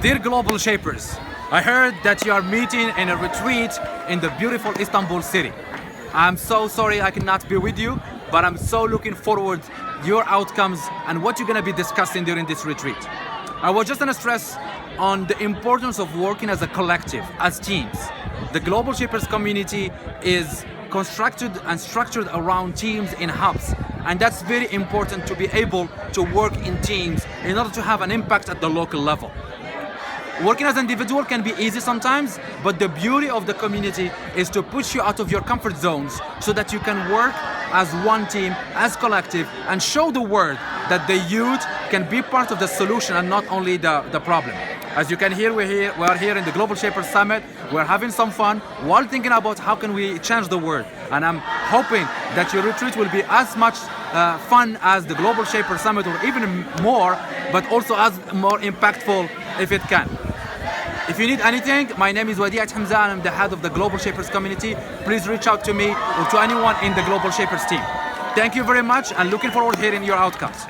Dear Global Shapers, I heard that you are meeting in a retreat in the beautiful Istanbul city. I'm so sorry I cannot be with you, but I'm so looking forward your outcomes and what you're gonna be discussing during this retreat. I was just gonna stress on the importance of working as a collective, as teams. The Global Shapers community is constructed and structured around teams in hubs, and that's very important to be able to work in teams in order to have an impact at the local level. Working as an individual can be easy sometimes, but the beauty of the community is to push you out of your comfort zones so that you can work as one team, as collective, and show the world that the youth can be part of the solution and not only the problem. As you can hear, we are here in the Global Shapers Summit. We're having some fun while thinking about how can we change the world. And I'm hoping that your retreat will be as much fun as the Global Shapers Summit, or even more, but also as more impactful if it can. If you need anything, my name is Wadia Ait Hamza and I'm the head of the Global Shapers community. Please reach out to me or to anyone in the Global Shapers team. Thank you very much and looking forward to hearing your outcomes.